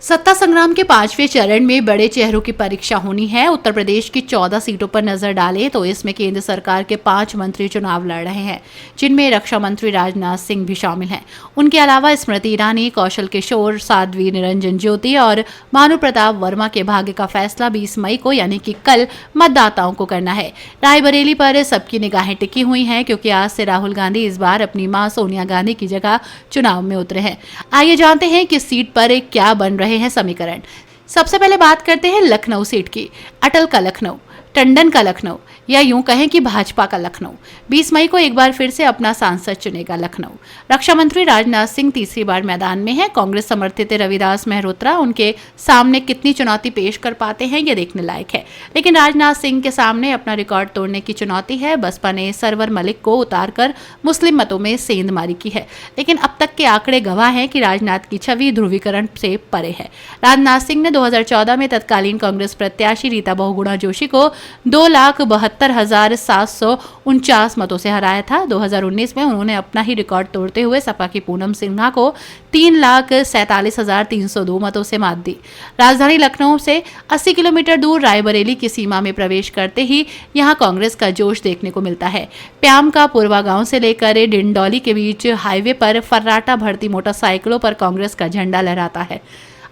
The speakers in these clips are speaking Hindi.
सत्ता संग्राम के 5वें चरण में बड़े चेहरों की परीक्षा होनी है। उत्तर प्रदेश की 14 सीटों पर नजर डालें तो इसमें केंद्र सरकार के 5 मंत्री चुनाव लड़ रहे हैं, जिनमें रक्षा मंत्री राजनाथ सिंह भी शामिल हैं। उनके अलावा स्मृति ईरानी, कौशल किशोर, साध्वी निरंजन ज्योति और भानु प्रताप वर्मा के भाग्य का फैसला 20 मई को यानी कि कल मतदाताओं को करना है। रायबरेली पर सबकी निगाहें टिकी हुई हैं क्योंकि आज से राहुल गांधी इस बार अपनी मां सोनिया गांधी की जगह चुनाव में उतरे हैं। आइए जानते हैं कि सीट पर क्या बन रहे हैं समीकरण। सबसे पहले बात करते हैं लखनऊ सीट की। अटल का लखनऊ, टंडन का लखनऊ या यूं कहें कि भाजपा का लखनऊ। 20 मई को एक बार फिर से अपना सांसद चुनेगा लखनऊ। रक्षा मंत्री राजनाथ सिंह तीसरी बार मैदान में हैं। कांग्रेस समर्थित रविदास मेहरोत्रा उनके सामने कितनी चुनौती पेश कर पाते हैं ये देखने लायक है, लेकिन राजनाथ सिंह के सामने अपना रिकॉर्ड तोड़ने की चुनौती है। बसपा ने सरवर मलिक को उतारकर मुस्लिम मतों में सेंधमारी की है, लेकिन अब तक के आंकड़े गवाह हैं कि राजनाथ की छवि ध्रुवीकरण से परे है। राजनाथ सिंह ने 2014 में तत्कालीन कांग्रेस प्रत्याशी रीता बहुगुणा जोशी को 2,72,749 मतों से हराया था। 2019 में उन्होंने अपना ही रिकॉर्ड तोड़ते हुए सपा की पूनम सिन्हा को 3,47,302 मतों से मात दी। राजधानी लखनऊ से 80 किलोमीटर दूर रायबरेली की सीमा में प्रवेश करते ही यहां कांग्रेस का जोश देखने को मिलता है। प्याम का पूर्वा गांव से लेकर डिंडौली के बीच हाईवे पर फर्राटा भरती मोटरसाइकिलों पर कांग्रेस का झंडा लहराता है।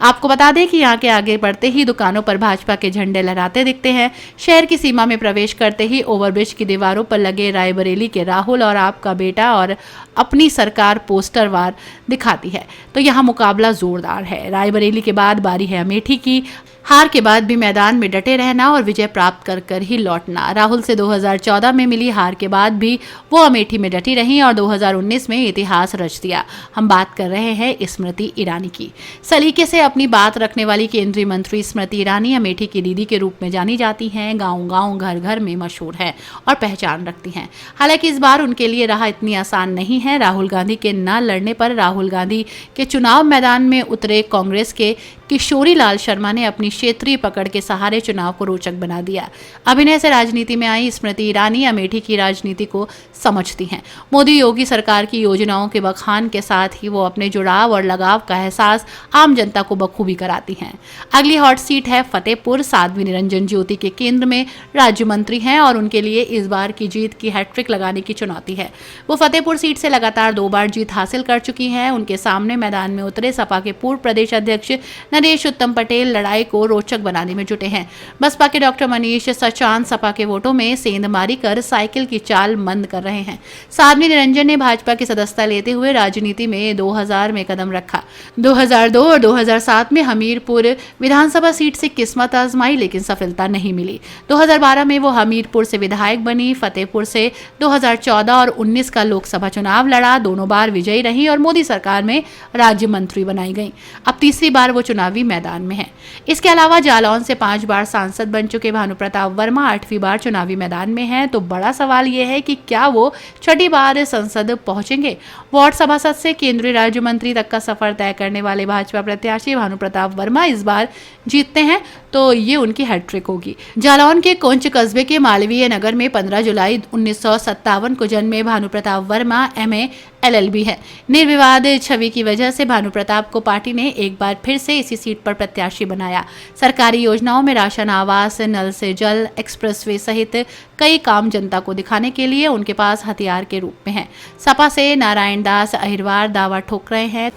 आपको बता दें कि यहाँ के आगे बढ़ते ही दुकानों पर भाजपा के झंडे लहराते दिखते हैं। शहर की सीमा में प्रवेश करते ही ओवरब्रिज की दीवारों पर लगे रायबरेली के राहुल और आपका बेटा और अपनी सरकार पोस्टर वार दिखाती है, तो यहाँ मुकाबला जोरदार है। रायबरेली के बाद बारी है अमेठी की। हार के बाद भी मैदान में डटे रहना और विजय प्राप्त कर कर ही लौटना। राहुल से 2014 में मिली हार के बाद भी वो अमेठी में डटी रहीं और 2019 में इतिहास रच दिया। हम बात कर रहे हैं स्मृति ईरानी की। सलीके से अपनी बात रखने वाली केंद्रीय मंत्री स्मृति ईरानी अमेठी की दीदी के रूप में जानी जाती हैं। गांव-गांव, घर-घर में मशहूर हैं और पहचान रखती हैं। हालांकि इस बार उनके लिए राह इतनी आसान नहीं है। राहुल गांधी के न लड़ने पर राहुल गांधी के चुनाव मैदान में उतरे कांग्रेस के किशोरी लाल शर्मा ने अपनी क्षेत्रीय पकड़ के सहारे चुनाव को रोचक बना दिया। अभिनय से राजनीति में आई स्मृति ईरानी अमेठी की राजनीति को समझती हैं। मोदी योगी सरकार की योजनाओं के बखान के साथ ही वो अपने जुड़ाव और लगाव का एहसास आम जनता को बखूबी कराती हैं। अगली हॉट सीट है फतेहपुर। साध्वी निरंजन ज्योति के केंद्र में राज्य मंत्री हैं और उनके लिए इस बार की जीत की हैट्रिक लगाने की चुनौती है। वो फतेहपुर सीट से लगातार 2 बार जीत हासिल कर चुकी हैं। उनके सामने मैदान में उतरे सपा के पूर्व प्रदेश अध्यक्ष नरेश उत्तम पटेल लड़ाई को रोचक बनाने में जुटे हैं। बसपा के डॉक्टर मनीष सचान सपा के वोटों में सेंधमारी कर साइकिल की चाल मंद कर रहे हैं। साध्वी निरंजन ने भाजपा की सदस्यता लेते हुए राजनीति में 2000 में कदम रखा। 2002 और 2007 में हमीरपुर विधानसभा सीट से किस्मत आजमाई, लेकिन सफलता नहीं मिली। 2012 में वो हमीरपुर से विधायक बनी। फतेहपुर से 2014 और 19 का लोकसभा चुनाव लड़ा। दोनों बार विजयी रही और मोदी सरकार में राज्य मंत्री बनाई गई। अब तीसरी बार वो चुनावी मैदान में है। इसके अलावा जालौन से 5 बार सांसद बन चुके भानु प्रताप वर्मा 8वीं बार चुनावी मैदान में हैं। तो बड़ा सवाल यह है कि क्या वो 6ठी बार संसद पहुंचेंगे। वार्ड सभासद से केंद्रीय राज्य मंत्री तक का सफर तय करने वाले भाजपा प्रत्याशी भानु प्रताप वर्मा इस बार जीतते हैं तो ये उनकी हैट्रिक होगी। जालौन के कोंच कस्बे के मालवीय नगर में 15 जुलाई 1957 को जन्मे भानु प्रताप वर्मा MA LLB है। निर्विवाद छवि की वजह से भानु प्रताप को पार्टी ने एक बार फिर से इसी सीट पर प्रत्याशी बनाया। सरकारी योजनाओं में राशन, आवास, नल से जल, एक्सप्रेसवे सहित कई काम जनता को दिखाने के लिए उनके पास हथियार के रूप में है। सपा से नारायण दास अहिरवार दावा ठोक रहे हैं।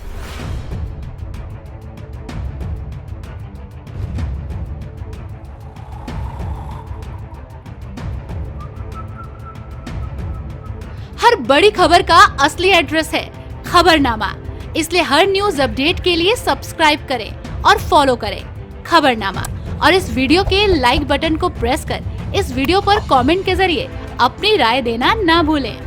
हर बड़ी खबर का असली एड्रेस है खबरनामा, इसलिए हर न्यूज अपडेट के लिए सब्सक्राइब करें और फॉलो करें खबरनामा। और इस वीडियो के लाइक बटन को प्रेस कर इस वीडियो पर कमेंट के जरिए अपनी राय देना ना भूलें।